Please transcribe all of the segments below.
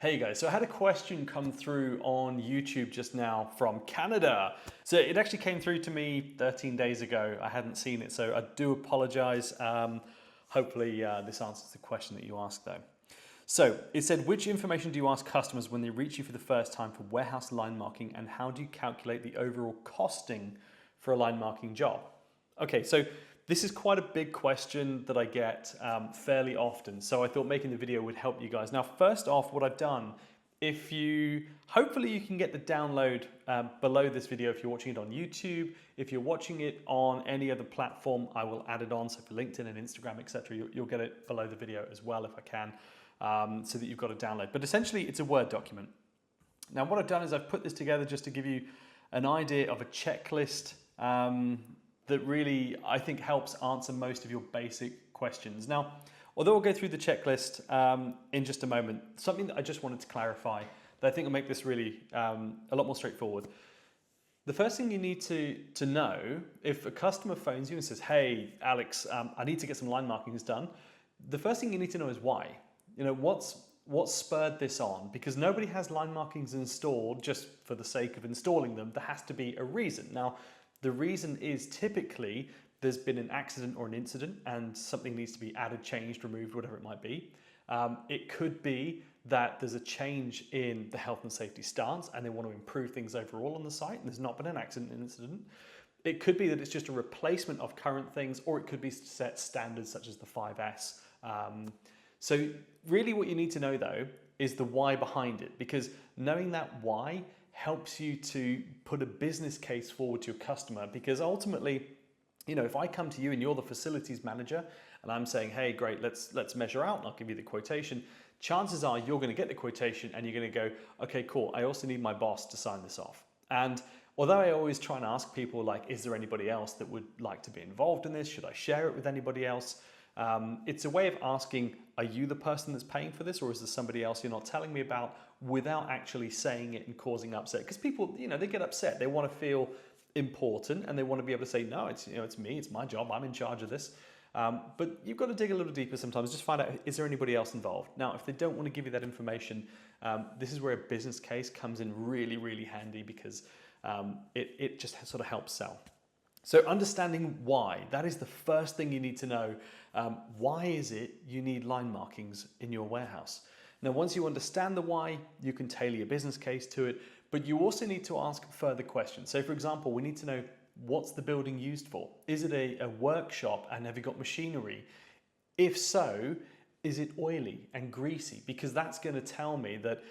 Hey guys, so I had a question come through on YouTube just now from Canada. So it actually came through to me 13 days ago. I hadn't seen it, so I do apologize. Hopefully this answers the question that you asked though. So it said, which information do you ask customers when they reach you for the first time for warehouse line marking, and how do you calculate the overall costing for a line marking job? Okay, so this is quite a big question that I get fairly often, so I thought making the video would help you guys. Now, first off, what I've done, hopefully you can get the download below this video if you're watching it on YouTube. If you're watching it on any other platform, I will add it on. So for LinkedIn and Instagram, etc., you'll get it below the video as well if I can, so that you've got a download. But essentially, it's a Word document. Now, what I've done is I've put this together just to give you an idea of a checklist that really, I think, helps answer most of your basic questions. Now, although I'll go through the checklist in just a moment, something that I just wanted to clarify that I think will make this really a lot more straightforward. The first thing you need to know, if a customer phones you and says, hey, Alex, I need to get some line markings done, the first thing you need to know is why. You know, what's spurred this on? Because nobody has line markings installed just for the sake of installing them. There has to be a reason. Now, the reason is typically there's been an accident or an incident and something needs to be added, changed, removed, whatever it might be. It could be that there's a change in the health and safety stance and they want to improve things overall on the site and there's not been an accident or incident. It could be that it's just a replacement of current things, or it could be set standards such as the 5S. So really what you need to know though is the why behind it, because knowing that why helps you to put a business case forward to your customer. Because ultimately, you know, if I come to you and you're the facilities manager and I'm saying, hey, great, let's measure out and I'll give you the quotation, chances are you're going to get the quotation and you're going to go, okay, cool, I also need my boss to sign this off. And although I always try and ask people, like, is there anybody else that would like to be involved in this? Should I share it with anybody else? It's a way of asking, are you the person that's paying for this, or is there somebody else you're not telling me about, without actually saying it and causing upset? Because people, you know, they get upset. They want to feel important and they want to be able to say, no, it's me, it's my job, I'm in charge of this. But you've got to dig a little deeper sometimes, just find out, is there anybody else involved? Now, if they don't want to give you that information, this is where a business case comes in really, really handy, because it just sort of helps sell. So understanding why, that is the first thing you need to know. Why is it you need line markings in your warehouse? Now, once you understand the why, you can tailor your business case to it, but you also need to ask further questions. So for example, we need to know, what's the building used for? Is it a workshop, and have you got machinery? If so, is it oily and greasy? Because that's going to tell me that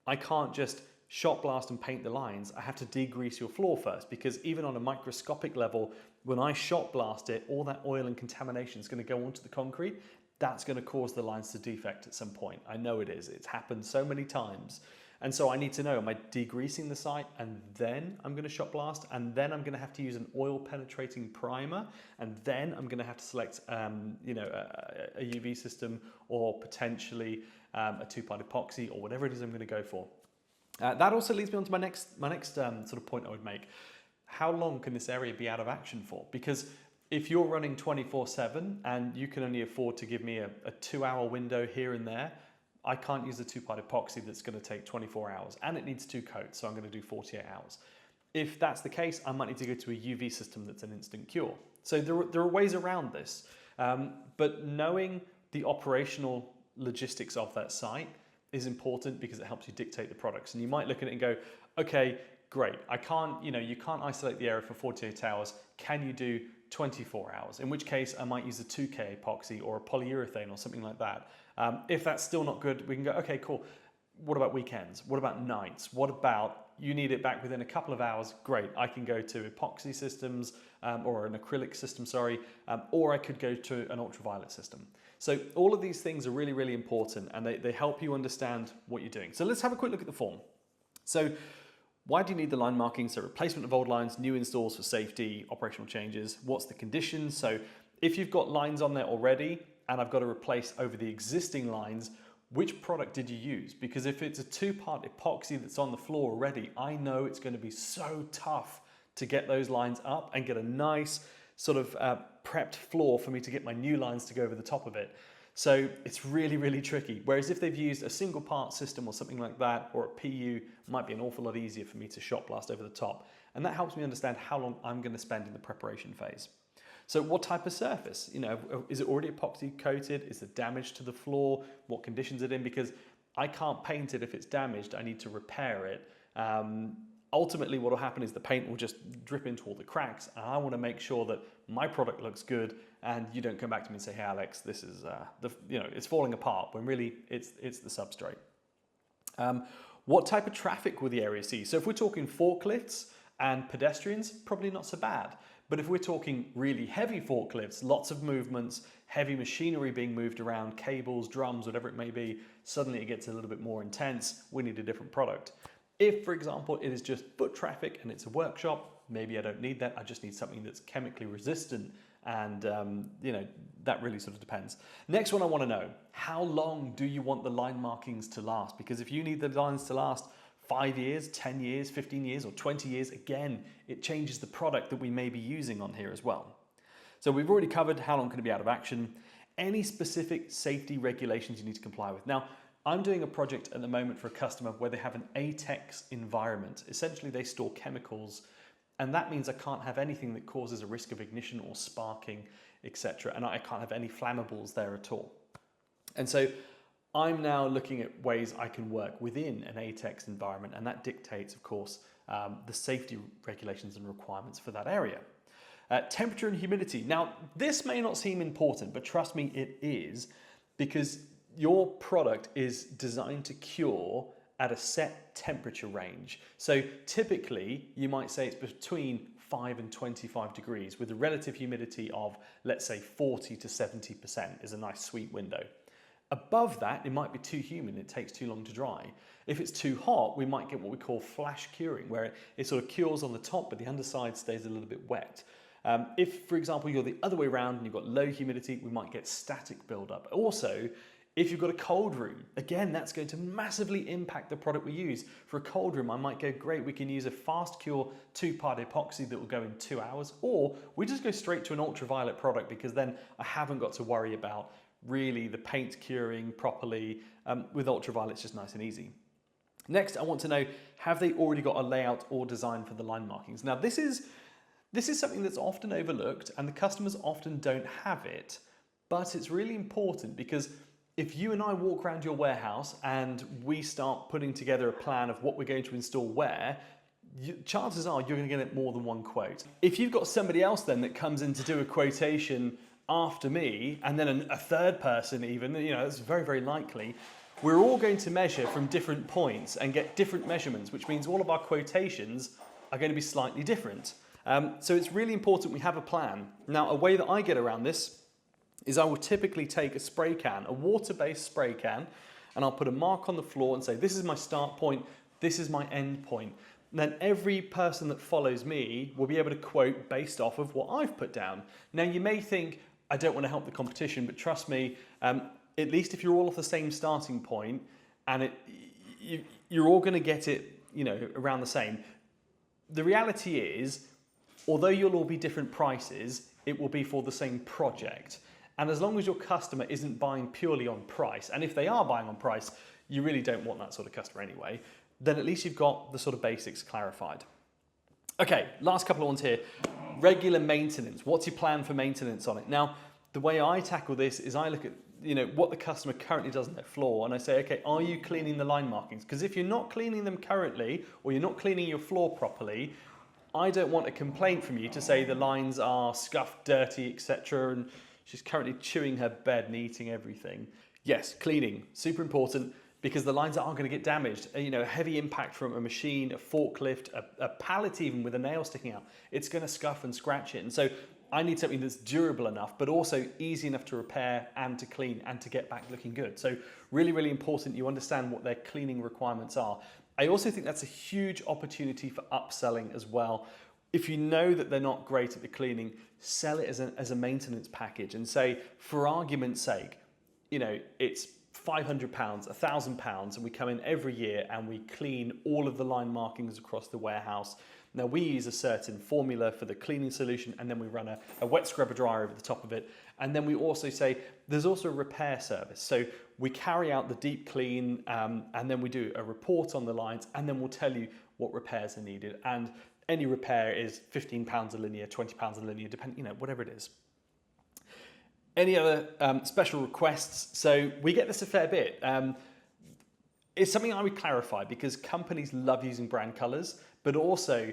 I can't just shot blast and paint the lines. I have to degrease your floor first, because even on a microscopic level, when I shot blast it, all that oil and contamination is going to go onto the concrete. That's going to cause the lines to defect at some point. I know it is. It's happened so many times. And so I need to know, am I degreasing the site and then I'm going to shot blast, and then I'm going to have to use an oil penetrating primer, and then I'm going to have to select a UV system, or potentially a two-part epoxy, or whatever it is I'm going to go for. That also leads me on to my next sort of point I would make. How long can this area be out of action for? Because if you're running 24/7 and you can only afford to give me a 2-hour window here and there, I can't use a two-part epoxy that's going to take 24 hours, and it needs 2 coats, so I'm going to do 48 hours. If that's the case, I might need to go to a UV system that's an instant cure. So there are ways around this, but knowing the operational logistics of that site is important, because it helps you dictate the products. And you might look at it and go, okay, great, you can't isolate the area for 48 hours. Can you do 24 hours? In which case I might use a 2K epoxy or a polyurethane or something like that. If that's still not good, we can go, okay, cool. What about weekends? What about nights? What about you need it back within a couple of hours? Great, I can go to epoxy systems, or an acrylic system, or I could go to an ultraviolet system. So all of these things are really, really important, and they help you understand what you're doing. So let's have a quick look at the form. So why do you need the line markings? So replacement of old lines, new installs for safety, operational changes. What's the condition? So if you've got lines on there already and I've got to replace over the existing lines, which product did you use? Because if it's a 2-part epoxy that's on the floor already, I know it's going to be so tough to get those lines up and get a nice sort of prepped floor for me to get my new lines to go over the top of it. So it's really, really tricky. Whereas if they've used a single part system or something like that, or a PU, might be an awful lot easier for me to shot blast over the top. And that helps me understand how long I'm going to spend in the preparation phase. So what type of surface? Is it already epoxy coated? Is there damage to the floor? What conditions is it in? Because I can't paint it if it's damaged. I need to repair it. Ultimately, what will happen is the paint will just drip into all the cracks, and I want to make sure that my product looks good, and you don't come back to me and say, "Hey, Alex, this is it's falling apart," when really it's the substrate. What type of traffic will the area see? So if we're talking forklifts and pedestrians, probably not so bad. But if we're talking really heavy forklifts, lots of movements, heavy machinery being moved around, cables, drums, whatever it may be, suddenly it gets a little bit more intense. We need a different product. If, for example, it is just foot traffic and it's a workshop, maybe I don't need that. I just need something that's chemically resistant, and that really sort of depends. Next one I want to know, how long do you want the line markings to last? Because if you need the lines to last 5 years, 10 years, 15 years, or 20 years, again, it changes the product that we may be using on here as well. So we've already covered how long can it be out of action, any specific safety regulations you need to comply with. Now, I'm doing a project at the moment for a customer where they have an ATEX environment. Essentially, they store chemicals, and that means I can't have anything that causes a risk of ignition or sparking, etc. And I can't have any flammables there at all. And so I'm now looking at ways I can work within an ATEX environment, and that dictates, of course, the safety regulations and requirements for that area. Temperature and humidity. Now, this may not seem important, but trust me, it is, because your product is designed to cure at a set temperature range. So typically, you might say it's between 5 and 25 degrees with a relative humidity of, let's say, 40 to 70% is a nice sweet window. Above that, it might be too humid, it takes too long to dry. If it's too hot, we might get what we call flash curing, where it sort of cures on the top, but the underside stays a little bit wet. If, for example, you're the other way around and you've got low humidity, we might get static buildup. Also, if you've got a cold room, again, that's going to massively impact the product we use. For a cold room, I might go, great, we can use a fast cure 2-part epoxy that will go in 2 hours, or we just go straight to an ultraviolet product, because then I haven't got to worry about really the paint curing properly. With ultraviolet, it's just nice and easy. Next, I want to know, have they already got a layout or design for the line markings? Now, this is something that's often overlooked, and the customers often don't have it, but it's really important, because if you and I walk around your warehouse and we start putting together a plan of what we're going to install where, chances are you're going to get more than one quote. If you've got somebody else then that comes in to do a quotation after me, and then a third person even, it's very, very likely, we're all going to measure from different points and get different measurements, which means all of our quotations are going to be slightly different. So it's really important we have a plan. Now, a way that I get around this is I will typically take a spray can, a water-based spray can, and I'll put a mark on the floor and say, this is my start point, this is my end point. And then every person that follows me will be able to quote based off of what I've put down. Now, you may think, I don't want to help the competition, but trust me, at least if you're all off the same starting point, and you're all going to get it, around the same. The reality is, although you'll all be different prices, it will be for the same project. And as long as your customer isn't buying purely on price, and if they are buying on price, you really don't want that sort of customer anyway, then at least you've got the sort of basics clarified. Okay, last couple of ones here. Regular maintenance. What's your plan for maintenance on it? Now, the way I tackle this is I look at what the customer currently does on their floor, and I say, okay, are you cleaning the line markings? Because if you're not cleaning them currently, or you're not cleaning your floor properly, I don't want a complaint from you to say the lines are scuffed, dirty, etc. and she's currently chewing her bed and eating everything. Yes, cleaning, super important, because the lines aren't going to get damaged. A heavy impact from a machine, a forklift, a pallet even with a nail sticking out, it's going to scuff and scratch it. And so I need something that's durable enough, but also easy enough to repair and to clean and to get back looking good. So really, really important you understand what their cleaning requirements are. I also think that's a huge opportunity for upselling as well. If you know that they're not great at the cleaning, sell it as a maintenance package and say, for argument's sake, it's £500, £1,000, and we come in every year and we clean all of the line markings across the warehouse. Now we use a certain formula for the cleaning solution, and then we run a wet scrubber dryer over the top of it. And then we also say there's also a repair service. So we carry out the deep clean, and then we do a report on the lines, and then we'll tell you what repairs are needed. And any repair is £15 a linear, £20 a linear, depending, whatever it is. Any other special requests? So we get this a fair bit. It's something I would clarify, because companies love using brand colors, but also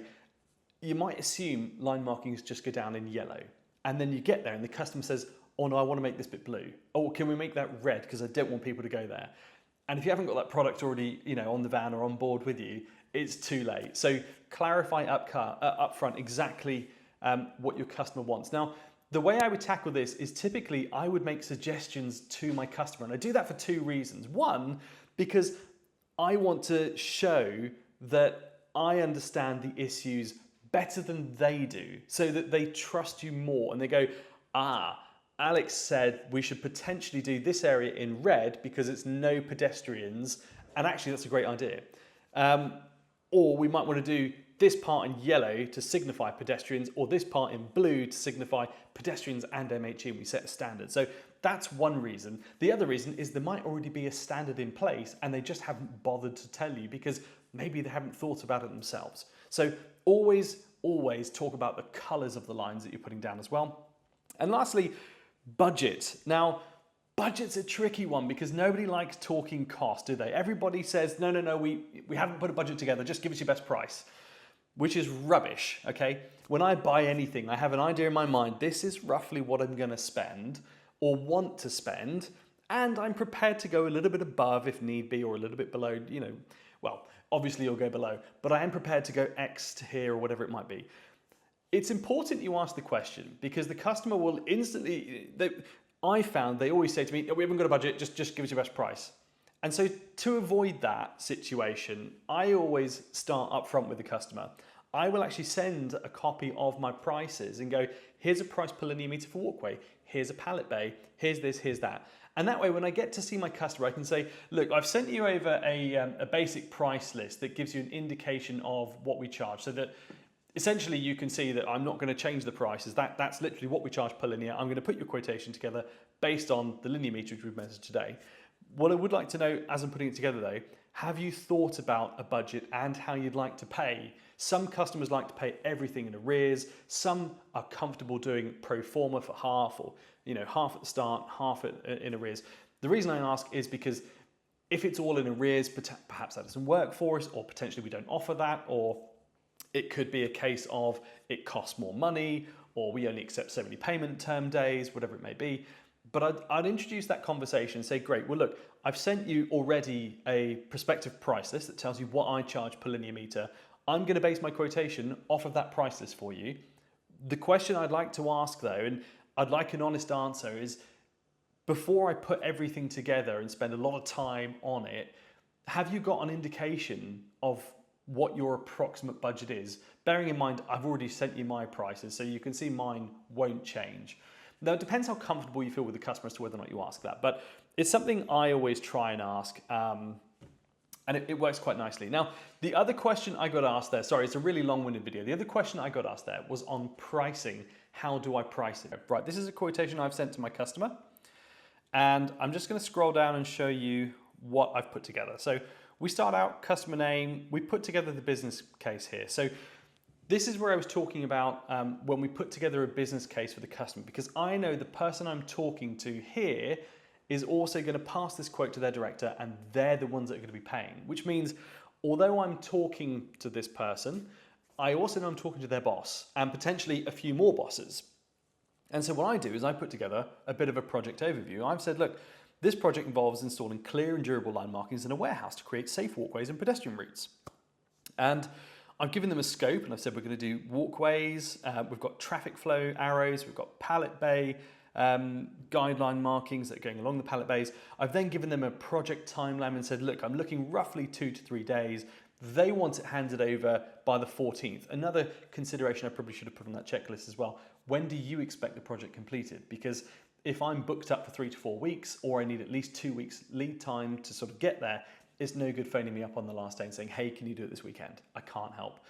you might assume line markings just go down in yellow. And then you get there and the customer says, oh no, I want to make this bit blue. Oh, can we make that red? Because I don't want people to go there. And if you haven't got that product already, on the van or on board with you, it's too late. So clarify up front exactly what your customer wants. Now, the way I would tackle this is typically I would make suggestions to my customer. And I do that for two reasons. One, because I want to show that I understand the issues better than they do, so that they trust you more and they go, Alex said we should potentially do this area in red because it's no pedestrians, and actually that's a great idea. Or we might want to do this part in yellow to signify pedestrians, or this part in blue to signify pedestrians and MHE, and we set a standard. So that's one reason. The other reason is there might already be a standard in place and they just haven't bothered to tell you because maybe they haven't thought about it themselves. So always talk about the colors of the lines that you're putting down as well. And lastly, budget. Now, budget's a tricky one because nobody likes talking cost, do they? Everybody says, no, we haven't put a budget together, just give us your best price, which is rubbish, okay? When I buy anything, I have an idea in my mind, this is roughly what I'm gonna spend or want to spend, and I'm prepared to go a little bit above if need be, or a little bit below, well, obviously you'll go below, but I am prepared to go X to here or whatever it might be. It's important you ask the question because the customer will instantly, I found they always say to me, we haven't got a budget, just give us your best price. And so to avoid that situation, I always start up front with the customer. I will actually send a copy of my prices and go, here's a price per linear meter for walkway, here's a pallet bay, here's this, here's that. And that way, when I get to see my customer, I can say, look, I've sent you over a basic price list that gives you an indication of what we charge, so that essentially you can see that I'm not going to change the prices. That's literally what we charge per linear. I'm going to put your quotation together based on the linear meter which we've measured today. What I would like to know as I'm putting it together though, have you thought about a budget and how you'd like to pay? Some customers like to pay everything in arrears. Some are comfortable doing pro forma for half, or half at the start, half in arrears. The reason I ask is because if it's all in arrears, perhaps that doesn't work for us, or potentially we don't offer that, or it could be a case of it costs more money, or we only accept so many payment term days, whatever it may be. But I'd introduce that conversation and say, great, well look, I've sent you already a prospective price list that tells you what I charge per linear meter. I'm going to base my quotation off of that price list for you. The question I'd like to ask though, and I'd like an honest answer, is before I put everything together and spend a lot of time on it, have you got an indication of what your approximate budget is? Bearing in mind, I've already sent you my prices, so you can see mine won't change. Now, it depends how comfortable you feel with the customer as to whether or not you ask that, but it's something I always try and ask, and it works quite nicely. Now, the other question I got asked there, sorry, it's a really long-winded video. The other question I got asked there was on pricing. How do I price it? Right, this is a quotation I've sent to my customer, and I'm just gonna scroll down and show you what I've put together. So we start out, customer name, we put together the business case here. So this is where I was talking about when we put together a business case for the customer, because I know the person I'm talking to here is also going to pass this quote to their director, and they're the ones that are going to be paying, which means although I'm talking to this person, I also know I'm talking to their boss and potentially a few more bosses. And so what I do is I put together a bit of a project overview. I've said, look, this project involves installing clear and durable line markings in a warehouse to create safe walkways and pedestrian routes. And I've given them a scope, and I've said we're going to do walkways, we've got traffic flow arrows, we've got pallet bay guideline markings that are going along the pallet bays. I've then given them a project timeline and said, look, I'm looking roughly 2 to 3 days. They want it handed over by the 14th. Another consideration I probably should have put on that checklist as well. When do you expect the project completed? Because if I'm booked up for 3 to 4 weeks, or I need at least 2 weeks lead time to sort of get there, it's no good phoning me up on the last day and saying, hey, can you do it this weekend? I can't help.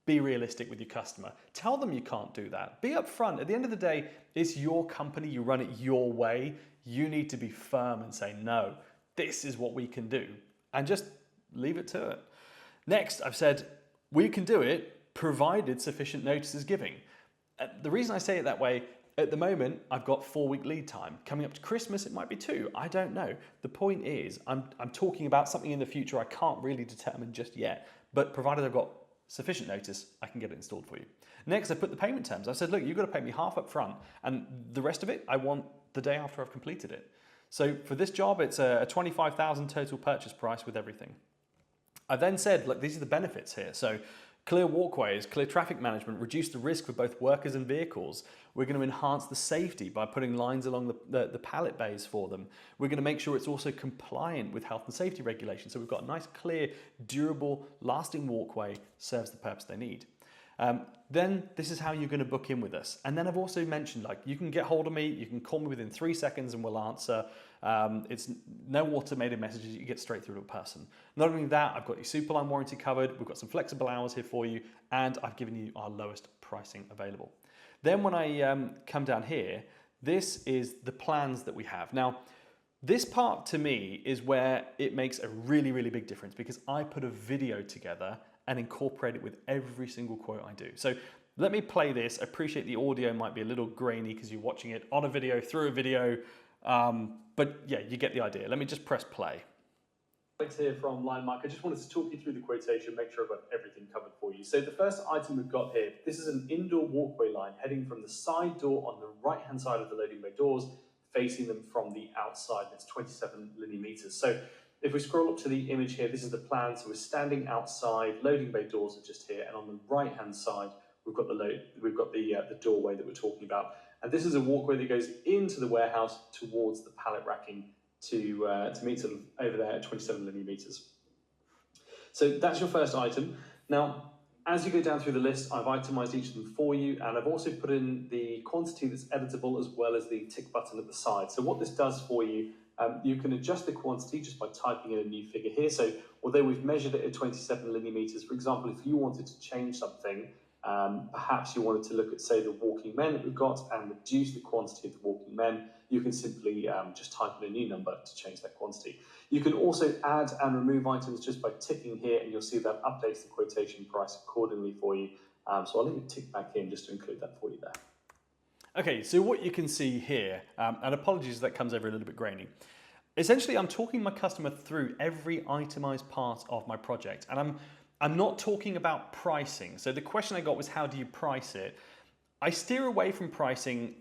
Be realistic with your customer. Tell them you can't do that. Be upfront. At the end of the day, it's your company. You run it your way. You need to be firm and say, no, this is what we can do. And just leave it to it. Next, I've said, we can do it provided sufficient notice is given. The reason I say it that way, at the moment, I've got 4-week lead time. Coming up to Christmas, it might be 2. I don't know. The point is, I'm talking about something in the future I can't really determine just yet. But provided I've got sufficient notice, I can get it installed for you. Next, I put the payment terms. I said, look, you've got to pay me half up front, and the rest of it, I want the day after I've completed it. So for this job, it's a $25,000 total purchase price with everything. I then said, look, these are the benefits here. So clear walkways, clear traffic management, reduce the risk for both workers and vehicles. We're going to enhance the safety by putting lines along the pallet bays for them. We're going to make sure it's also compliant with health and safety regulations. So we've got a nice, clear, durable, lasting walkway, serves the purpose they need. Then this is how you're going to book in with us. And then I've also mentioned, like, you can get hold of me, you can call me within 3 seconds and we'll answer. It's no automated messages, you get straight through to a person. Not only that, I've got your Superline warranty covered, we've got some flexible hours here for you, and I've given you our lowest pricing available. Then when I come down here, this is the plans that we have. Now, this part to me is where it makes a really, really big difference, because I put a video together and incorporate it with every single quote I do. So let me play this. I appreciate the audio might be a little grainy because you're watching it on a video, through a video, but yeah, you get the idea. Let me just press play. Alex here from Linemark. I just wanted to talk you through the quotation, make sure I've got everything covered for you. So the first item we've got here, this is an indoor walkway line heading from the side door on the right-hand side of the loading bay doors, facing them from the outside. It's 27 linear meters. So if we scroll up to the image here, this is the plan. So we're standing outside, loading bay doors are just here, and on the right-hand side, we've got the doorway that we're talking about. And this is a walkway that goes into the warehouse towards the pallet racking to meet sort of over there at 27 linear meters. So that's your first item. Now, as you go down through the list, I've itemized each of them for you, and I've also put in the quantity that's editable as well as the tick button at the side. So what this does for you, you can adjust the quantity just by typing in a new figure here. So although we've measured it at 27 linear meters, for example, if you wanted to change something, perhaps you wanted to look at, say, the walking men that we've got and reduce the quantity of the walking men, you can simply just type in a new number to change that quantity. You can also add and remove items just by ticking here, and you'll see that updates the quotation price accordingly for you. So I'll let you tick back in just to include that for you there. Okay, so what you can see here, and apologies if that comes over a little bit grainy. Essentially, I'm talking my customer through every itemized part of my project, and I'm not talking about pricing. So the question I got was, how do you price it? I steer away from pricing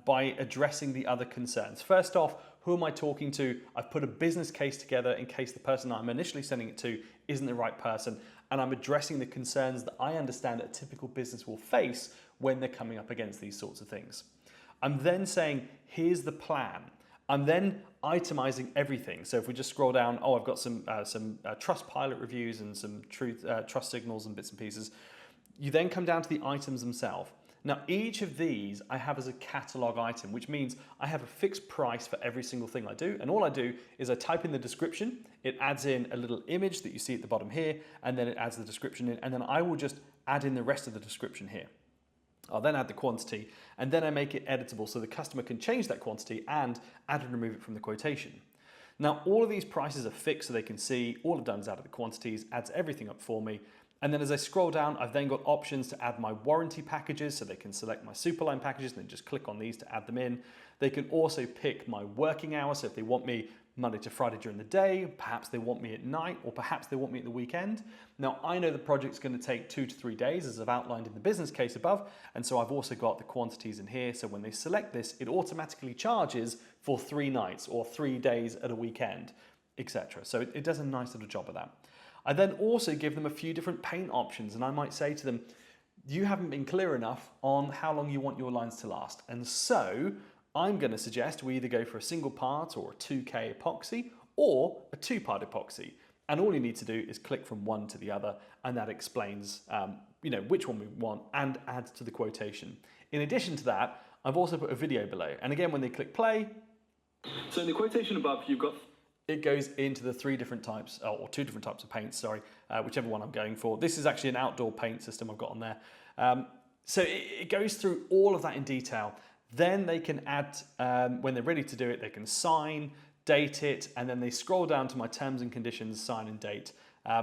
by addressing the other concerns. First off, who am I talking to? I've put a business case together in case the person I'm initially sending it to isn't the right person, and I'm addressing the concerns that I understand a typical business will face when they're coming up against these sorts of things. I'm then saying, here's the plan. I'm then itemizing everything. So if we just scroll down, I've got some Trustpilot reviews and some trust signals and bits and pieces. You then come down to the items themselves. Now, each of these I have as a catalog item, which means I have a fixed price for every single thing I do. And all I do is I type in the description, it adds in a little image that you see at the bottom here, and then it adds the description in, and then I will just add in the rest of the description here. I'll then add the quantity, and then I make it editable so the customer can change that quantity and add and remove it from the quotation. Now, all of these prices are fixed so they can see all I've done is added the quantities, adds everything up for me. And then as I scroll down, I've then got options to add my warranty packages, so they can select my Superline packages and then just click on these to add them in. They can also pick my working hours, so if they want me Monday to Friday during the day, perhaps they want me at night, or perhaps they want me at the weekend. Now, I know the project's going to take 2 to 3 days, as I've outlined in the business case above, and so I've also got the quantities in here, so when they select this, it automatically charges for 3 nights or 3 days at a weekend, etc. So it does a nice little job of that. I then also give them a few different paint options, and I might say to them, you haven't been clear enough on how long you want your lines to last, and so I'm going to suggest we either go for a single part or a 2K epoxy or a 2-part epoxy. And all you need to do is click from one to the other, and that explains which one we want and adds to the quotation. In addition to that, I've also put a video below. And again, when they click play, so in the quotation above, you've got... it goes into the 3 different types, or 2 different types of paints, sorry, whichever one I'm going for. This is actually an outdoor paint system I've got on there. So it goes through all of that in detail. Then they can add, when they're ready to do it, they can sign, date it, and then they scroll down to my terms and conditions, sign and date.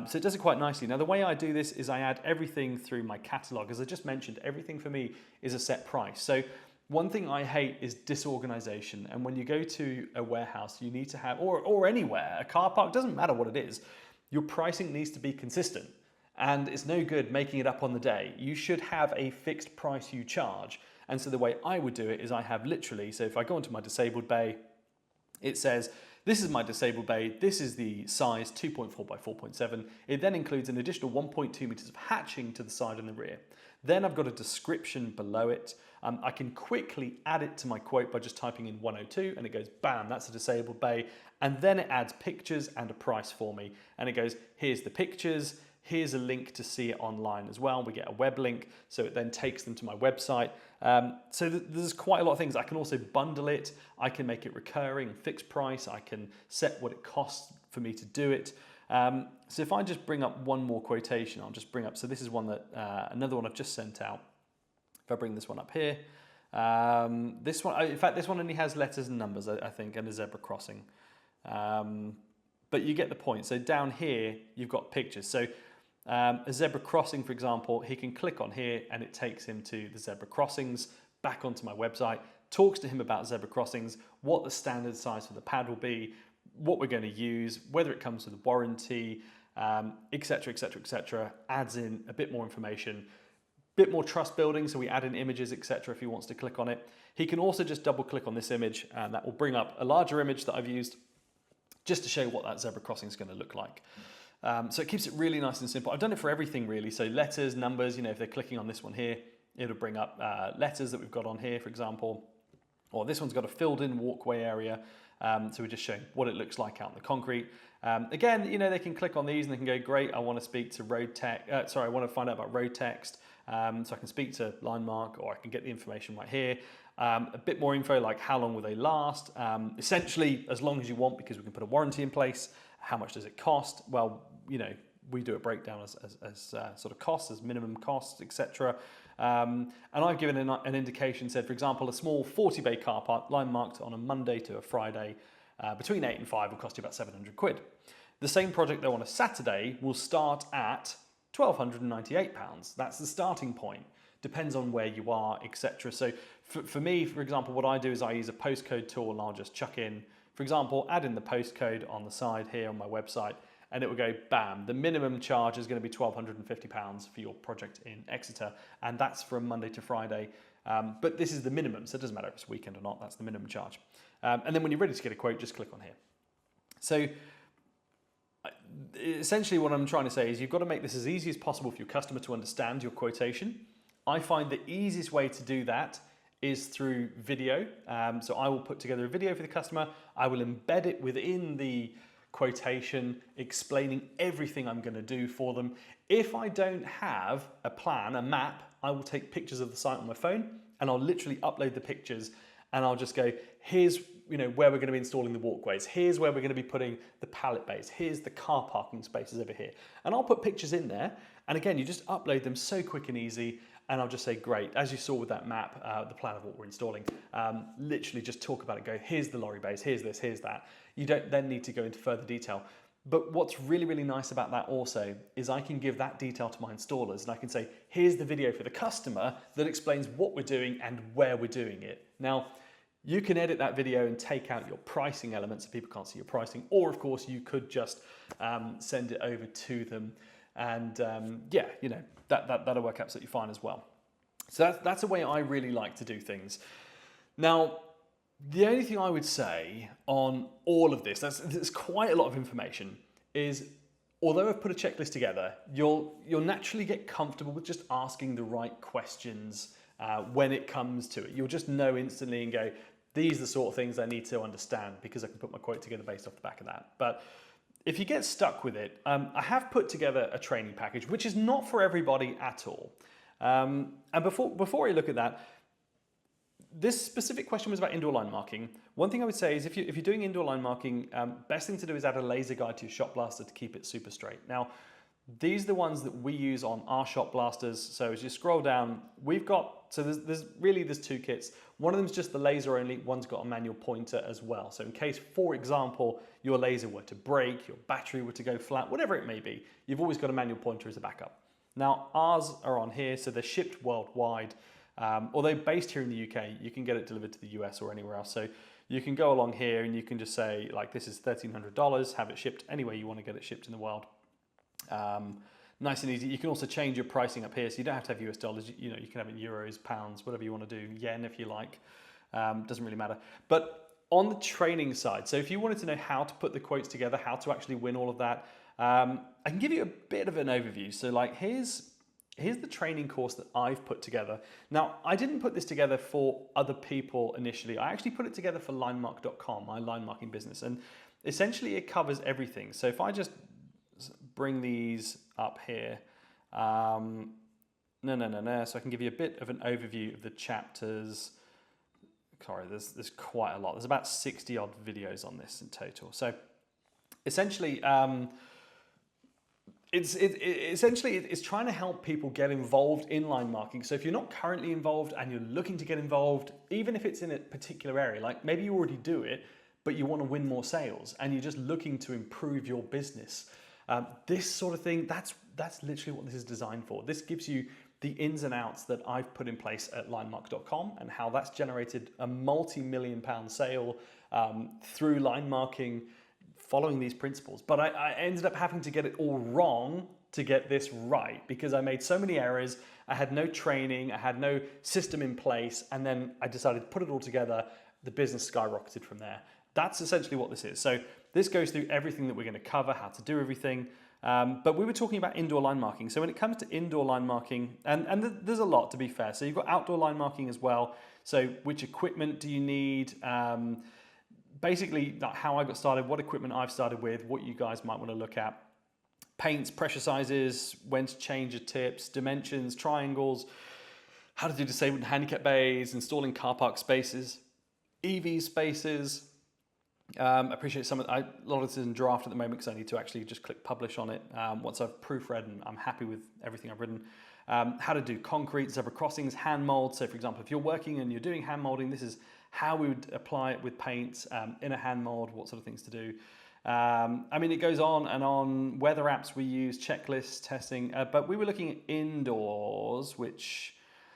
So it does it quite nicely. Now the way I do this is I add everything through my catalog. As I just mentioned, everything for me is a set price. So one thing I hate is disorganization. And when you go to a warehouse, you need to have, or anywhere, a car park, doesn't matter what it is, your pricing needs to be consistent. And it's no good making it up on the day. You should have a fixed price you charge. And so the way I would do it is I have literally, so if I go into my disabled bay, it says, this is my disabled bay, this is the size 2.4 by 4.7. It then includes an additional 1.2 meters of hatching to the side and the rear. Then I've got a description below it. I can quickly add it to my quote by just typing in 102 and it goes, bam, that's a disabled bay. And then it adds pictures and a price for me. And it goes, here's the pictures, here's a link to see it online as well. We get a web link, so it then takes them to my website. So there's quite a lot of things. I can also bundle it. I can make it recurring, fixed price. I can set what it costs for me to do it. So if I just bring up one more quotation, I'll just bring up, so this is one that, another one I've just sent out. If I bring this one up here, this one, in fact, this one only has letters and numbers, I think, and a zebra crossing. But you get the point. So down here, you've got pictures. So a zebra crossing, for example, he can click on here and it takes him to the zebra crossings, back onto my website, talks to him about zebra crossings, what the standard size for the pad will be, what we're going to use, whether it comes with a warranty, etc., etc., etc. Adds in a bit more information, bit more trust building, so we add in images, etc. if he wants to click on it. He can also just double click on this image and that will bring up a larger image that I've used just to show what that zebra crossing is going to look like. So it keeps it really nice and simple. I've done it for everything really, so letters, numbers, you know, if they're clicking on this one here, it'll bring up letters that we've got on here, for example, or this one's got a filled in walkway area, so we're just showing what it looks like out in the concrete. Again, you know, they can click on these and they can go, great, I want to speak to road tech, I want to find out about road text, so I can speak to Linemark, or I can get the information right here. A bit more info like how long will they last, essentially as long as you want, because we can put a warranty in place. How much does it cost? Well, you know, we do a breakdown as sort of costs, as minimum costs, etc. And I've given an indication, said, for example, a small 40 bay car park line marked on a Monday to a Friday between 8 and 5 will cost you about 700 quid. The same project though on a Saturday will start at £1,298. That's the starting point. Depends on where you are, etc. So for me, for example, what I do is I use a postcode tool and I'll just chuck in, for example, add in the postcode on the side here on my website, and it will go, bam, the minimum charge is going to be £1,250 for your project in Exeter, and that's from Monday to Friday. But this is the minimum, so it doesn't matter if it's weekend or not, that's the minimum charge. And then when you're ready to get a quote, just click on here. So essentially what I'm trying to say is you've got to make this as easy as possible for your customer to understand your quotation. I find the easiest way to do that is through video. So I will put together a video for the customer. I will embed it within the quotation, explaining everything I'm going to do for them. If I don't have a plan, a map, I will take pictures of the site on my phone and I'll literally upload the pictures and I'll just go, here's where we're going to be installing the walkways. Here's where we're going to be putting the pallet bays. Here's the car parking spaces over here. And I'll put pictures in there. And again, you just upload them so quick and easy. And I'll just say, great, as you saw with that map, the plan of what we're installing, literally just talk about it, go, here's the lorry bays, here's this, here's that. You don't then need to go into further detail. But what's really, really nice about that also is I can give that detail to my installers and I can say, here's the video for the customer that explains what we're doing and where we're doing it. Now, you can edit that video and take out your pricing elements so people can't see your pricing, or of course you could just send it over to them. And yeah, you know, that'll work absolutely fine as well. So that's a way I really like to do things. Now, the only thing I would say on all of this, there's quite a lot of information, is although I've put a checklist together, you'll naturally get comfortable with just asking the right questions when it comes to it. You'll just know instantly and go, these are the sort of things I need to understand because I can put my quote together based off the back of that. But if you get stuck with it, I have put together a training package, which is not for everybody at all. And before you look at that, this specific question was about indoor line marking. One thing I would say is if you're doing indoor line marking, best thing to do is add a laser guide to your shot blaster to keep it super straight. Now, these are the ones that we use on our shot blasters. So as you scroll down, we've got, so there's two kits. One of them is just the laser only, one's got a manual pointer as well. So in case, for example, your laser were to break, your battery were to go flat, whatever it may be, you've always got a manual pointer as a backup. Now ours are on here, so they're shipped worldwide. Although based here in the UK, you can get it delivered to the US or anywhere else. So you can go along here and you can just say, like, this is $1,300, have it shipped anywhere you want to get it shipped in the world. Nice and easy. You can also change your pricing up here, so you don't have to have US dollars. You know, you can have it in euros, pounds, whatever you want to do, yen if you like. Doesn't really matter. But on the training side, so if you wanted to know how to put the quotes together, how to actually win all of that, I can give you a bit of an overview. So like here's the training course that I've put together. Now, I didn't put this together for other people initially. I actually put it together for linemark.com, my line marking business. And essentially it covers everything. So if I just bring these up here, so I can give you a bit of an overview of the chapters. Sorry, there's quite a lot. There's about 60 odd videos on this in total. So essentially, it's trying to help people get involved in line marking. So if you're not currently involved and you're looking to get involved, even if it's in a particular area, like maybe you already do it, but you want to win more sales and you're just looking to improve your business, this sort of thing, that's literally what this is designed for. This gives you the ins and outs that I've put in place at linemark.com and how that's generated a multi-million-pound sale through line marking, following these principles. But I ended up having to get it all wrong to get this right because I made so many errors. I had no training, I had no system in place, and then I decided to put it all together. The business skyrocketed from there. That's essentially what this is. So this goes through everything that we're going to cover, how to do everything. But we were talking about indoor line marking. So when it comes to indoor line marking, and there's a lot to be fair. So you've got outdoor line marking as well. So which equipment do you need? Basically how I got started, what equipment I've started with, what you guys might want to look at. Paints, pressure sizes, when to change your tips, dimensions, triangles, how to do disabled and handicap bays, installing car park spaces, EV spaces. I appreciate a lot of this is in draft at the moment because I need to actually just click publish on it once I've proofread and I'm happy with everything I've written. How to do concrete, zebra crossings, hand mold. So for example, if you're working and you're doing hand molding, this is how we would apply it with paints in a hand mold, what sort of things to do. I mean, it goes on and on. Weather apps we use, checklists, testing, but we were looking at indoors,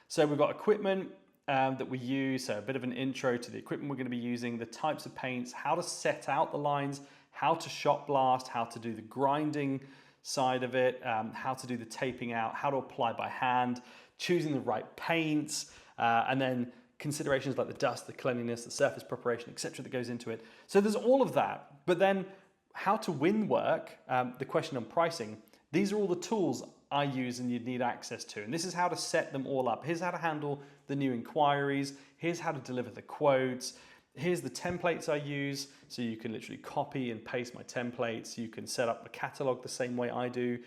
so we've got equipment that we use, so a bit of an intro to the equipment we're going to be using, the types of paints, how to set out the lines, how to shot blast, how to do the grinding side of it, how to do the taping out, how to apply by hand, choosing the right paints, and then considerations like the dust, the cleanliness, the surface preparation, etc. that goes into it. So there's all of that, but then how to win work, the question on pricing, these are all the tools I use and you'd need access to. And this is how to set them all up. Here's how to handle the new inquiries. Here's how to deliver the quotes. Here's the templates I use. So you can literally copy and paste my templates. You can set up the catalog the same way I do.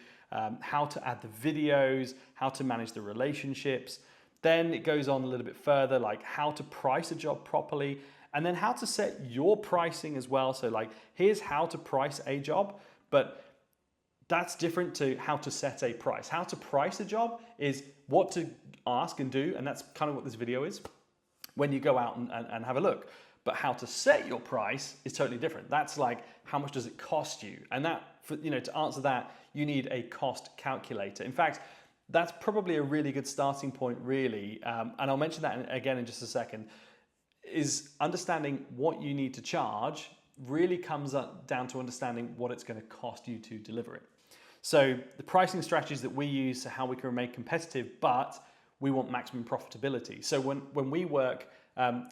How to add the videos, how to manage the relationships. Then it goes on a little bit further, like how to price a job properly, and then how to set your pricing as well. So like, here's how to price a job, but that's different to how to set a price. How to price a job is what to ask and do, and that's kind of what this video is when you go out and have a look. But how to set your price is totally different. That's like, how much does it cost you? And that, to answer that, you need a cost calculator. In fact, that's probably a really good starting point, really, and I'll mention that again in just a second, is understanding what you need to charge really comes down to understanding what it's going to cost you to deliver it. So the pricing strategies that we use are how we can remain competitive, but we want maximum profitability. So when we work,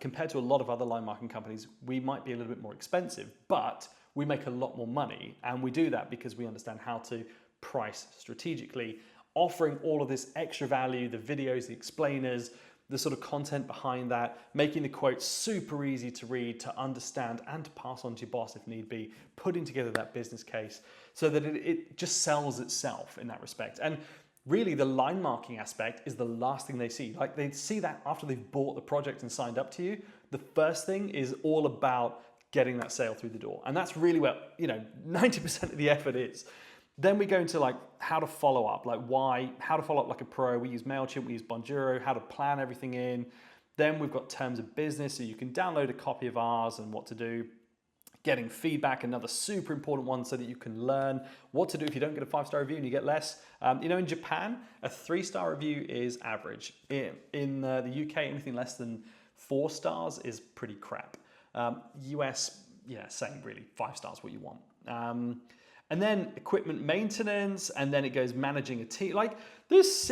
compared to a lot of other line marketing companies, we might be a little bit more expensive, but we make a lot more money. And we do that because we understand how to price strategically, offering all of this extra value, the videos, the explainers, the sort of content behind that, making the quotes super easy to read, to understand, and to pass on to your boss if need be, putting together that business case so that it just sells itself in that respect. And really the line marking aspect is the last thing they see. Like they see that after they've bought the project and signed up to you. The first thing is all about getting that sale through the door. And that's really where, 90% of the effort is. Then we go into like how to follow up, how to follow up like a pro. We use MailChimp, we use Bonjoro, how to plan everything in. Then we've got terms of business, so you can download a copy of ours and what to do. Getting feedback, another super important one, so that you can learn what to do if you don't get a 5-star review and you get less. In Japan, a 3-star review is average. In the UK, anything less than 4 stars is pretty crap. US, yeah, same really. 5 stars what you want. And then equipment maintenance, and then it goes managing a team. Like there's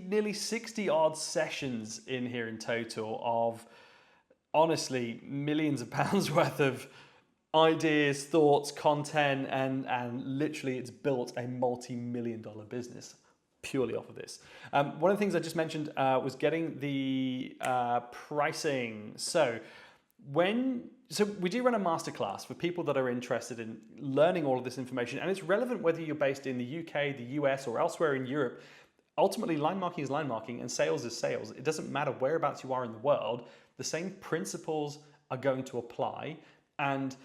nearly 60 odd sessions in here in total of honestly millions of pounds worth of ideas, thoughts, content, and literally it's built a multi-million-dollar business purely off of this. One of the things I just mentioned was getting the pricing. So we do run a masterclass for people that are interested in learning all of this information, and it's relevant whether you're based in the UK, the US, or elsewhere in Europe. Ultimately, line marking is line marking and sales is sales. It doesn't matter whereabouts you are in the world. The same principles are going to apply. And,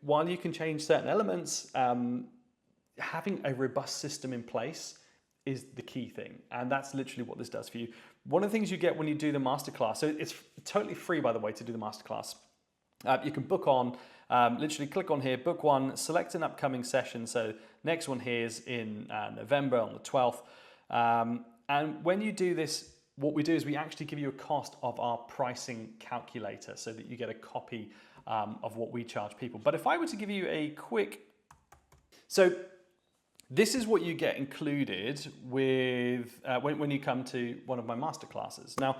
while you can change certain elements, having a robust system in place is the key thing. And that's literally what this does for you. One of the things you get when you do the masterclass, so it's totally free, by the way, to do the masterclass. You can book on, literally click on here, book one, select an upcoming session. So next one here is in November on the 12th. And when you do this, what we do is we actually give you a cost of our pricing calculator so that you get a copy of what we charge people. But if I were to give you a quick, so this is what you get included with when you come to one of my masterclasses. Now,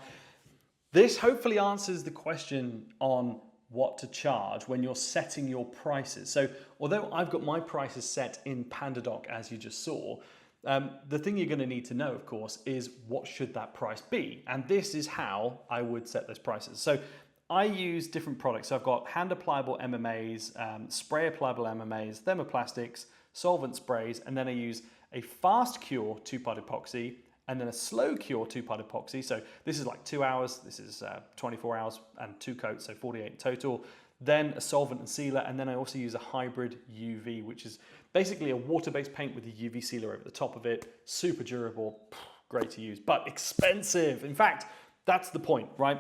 this hopefully answers the question on what to charge when you're setting your prices. So although I've got my prices set in PandaDoc, as you just saw, the thing you're going to need to know, of course, is what should that price be? And this is how I would set those prices. So I use different products. So I've got hand applicable MMAs, spray applicable MMAs, thermoplastics, solvent sprays, and then I use a fast cure 2-part epoxy and then a slow cure 2-part epoxy. So this is like 2 hours, this is 24 hours and 2 coats, so 48 total. Then a solvent and sealer, and then I also use a hybrid UV, which is basically a water-based paint with a UV sealer over the top of it. Super durable, great to use, but expensive. In fact, that's the point, right?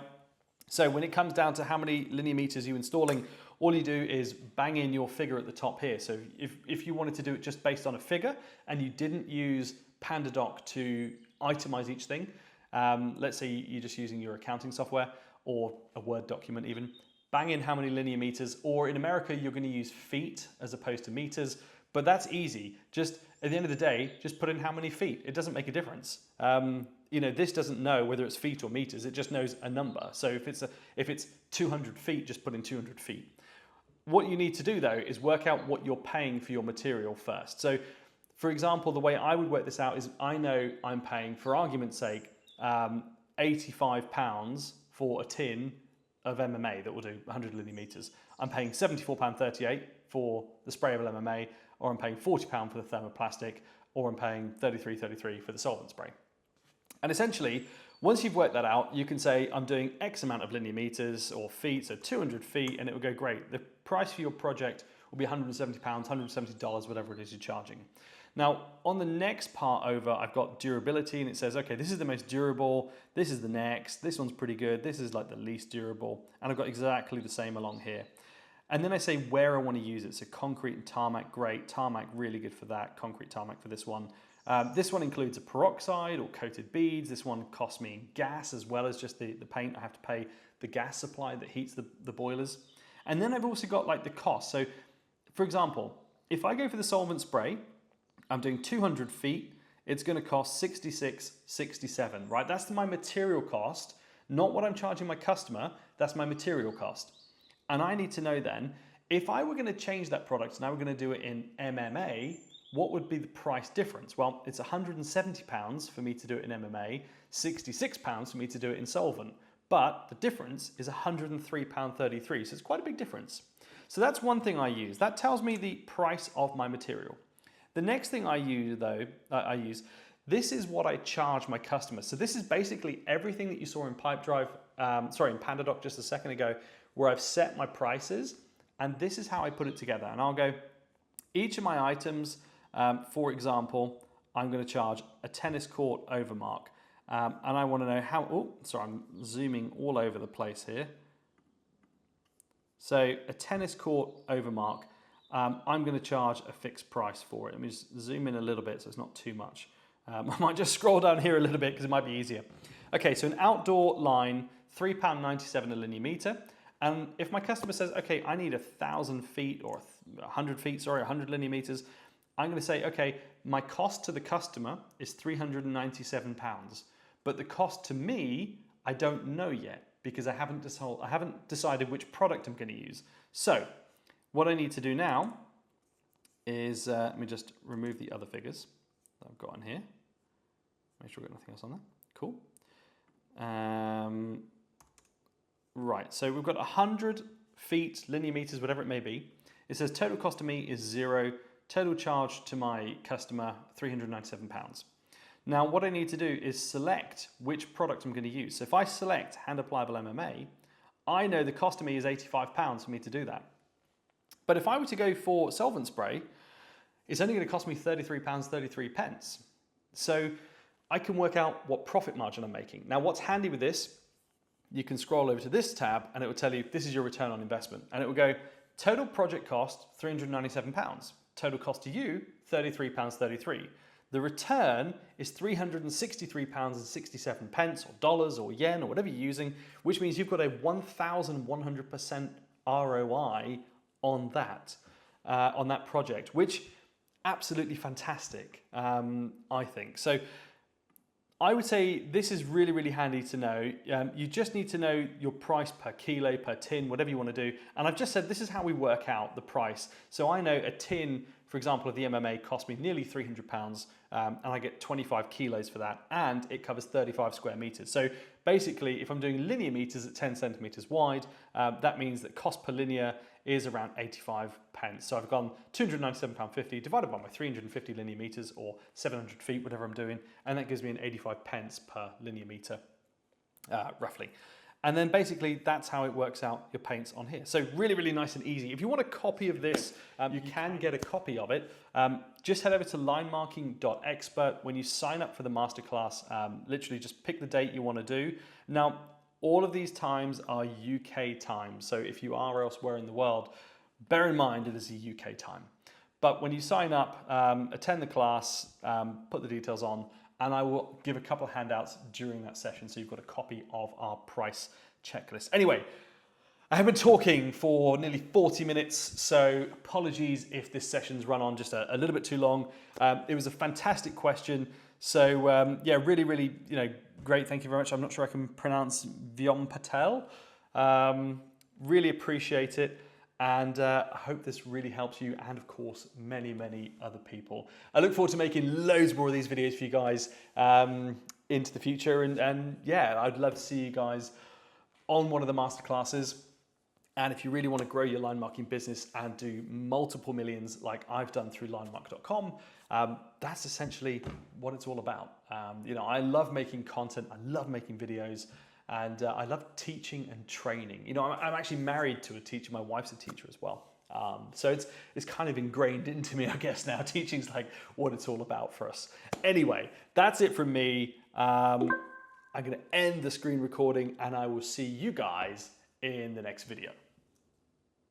So when it comes down to how many linear meters you're installing, all you do is bang in your figure at the top here. So if you wanted to do it just based on a figure and you didn't use PandaDoc to itemize each thing, let's say you're just using your accounting software or a Word document even, bang in how many linear meters, or in America, you're going to use feet as opposed to meters, but that's easy. Just at the end of the day, just put in how many feet. It doesn't make a difference. This doesn't know whether it's feet or meters. It just knows a number. So if it's 200 feet, just put in 200 feet. What you need to do though is work out what you're paying for your material first. So for example, the way I would work this out is I know I'm paying, for argument's sake, £85 for a tin of MMA that will do 100 linear meters. I'm paying £74.38 for the sprayable MMA, or I'm paying £40 for the thermoplastic, or I'm paying $33.33 for the solvent spray. And essentially, once you've worked that out, you can say, I'm doing X amount of linear meters or feet, so 200 feet, and it will go great. The price for your project will be £170, $170, whatever it is you're charging. Now, on the next part over, I've got durability, and it says, okay, this is the most durable, this is the next, this one's pretty good, this is like the least durable, and I've got exactly the same along here. And then I say where I want to use it. So concrete and tarmac, great. Tarmac, really good for that. Concrete, tarmac for this one. This one includes a peroxide or coated beads. This one costs me gas as well as just the paint. I have to pay the gas supply that heats the boilers. And then I've also got like the cost. So for example, if I go for the solvent spray, I'm doing 200 feet, it's going to cost $66.67, right? That's my material cost, not what I'm charging my customer. That's my material cost. And I need to know then, if I were going to change that product and I were going to do it in MMA, what would be the price difference? Well, it's £170 for me to do it in MMA, £66 for me to do it in solvent. But the difference is £103.33, so it's quite a big difference. So that's one thing I use. That tells me the price of my material. The next thing I use, this is what I charge my customers. So this is basically everything that you saw in Pipedrive, in PandaDoc just a second ago, where I've set my prices, and this is how I put it together. And I'll go, each of my items, for example, I'm going to charge a tennis court overmark. And I want to know how, I'm zooming all over the place here. So a tennis court overmark, I'm going to charge a fixed price for it. Let me just zoom in a little bit so it's not too much. I might just scroll down here a little bit because it might be easier. Okay, so an outdoor line, £3.97 a linear meter. And if my customer says, okay, I need 1,000 feet or 100 feet, 100 linear meters, I'm going to say, okay, my cost to the customer is £397. But the cost to me, I don't know yet because I haven't decided which product I'm going to use. So what I need to do now is, let me just remove the other figures that I've got on here. Make sure I've got nothing else on there. Cool. Right, so we've got 100 feet, linear meters, whatever it may be. It says total cost to me is £0, total charge to my customer, £397. Now what I need to do is select which product I'm going to use. So if I select hand applicable MMA, I know the cost to me is £85 for me to do that. But if I were to go for solvent spray, it's only going to cost me £33.33. So I can work out what profit margin I'm making. Now what's handy with this, you can scroll over to this tab and it will tell you this is your return on investment. And it will go total project cost, £397. Total cost to you, £33.33. The return is £363.67 or dollars or yen or whatever you're using, which means you've got a 1,100% ROI on that project, which absolutely fantastic, I think. So I would say this is really, really handy to know. You just need to know your price per kilo, per tin, whatever you want to do. And I've just said this is how we work out the price. So I know a tin, for example, of the MMA cost me nearly £300, and I get 25 kilos for that, and it covers 35 square meters. So basically, if I'm doing linear meters at 10 centimeters wide, that means that cost per linear is around 85 pence. So I've gone £297.50 divided by my 350 linear meters or 700 feet, whatever I'm doing, and that gives me an 85 pence per linear meter, roughly. And then basically that's how it works out your paints on here. So really, really nice and easy. If you want a copy of this, you can get a copy of it. Just head over to linemarking.expert. When you sign up for the masterclass, literally just pick the date you want to do. Now, all of these times are UK times. So if you are elsewhere in the world, bear in mind it is a UK time. But when you sign up, attend the class, put the details on, and I will give a couple of handouts during that session so you've got a copy of our price checklist. Anyway, I have been talking for nearly 40 minutes, so apologies if this session's run on just a little bit too long. It was a fantastic question. So yeah, really, really, great. Thank you very much. I'm not sure I can pronounce Vyom Patel. Really appreciate it. And I hope this really helps you and, of course, many, many other people. I look forward to making loads more of these videos for you guys into the future. And yeah, I'd love to see you guys on one of the masterclasses. And if you really want to grow your line marketing business and do multiple millions like I've done through linemark.com, that's essentially what it's all about. I love making content. I love making videos. And I love teaching and training. I'm actually married to a teacher. My wife's a teacher as well. So it's kind of ingrained into me, I guess, now. Teaching's like what it's all about for us. Anyway, that's it from me. I'm going to end the screen recording and I will see you guys in the next video.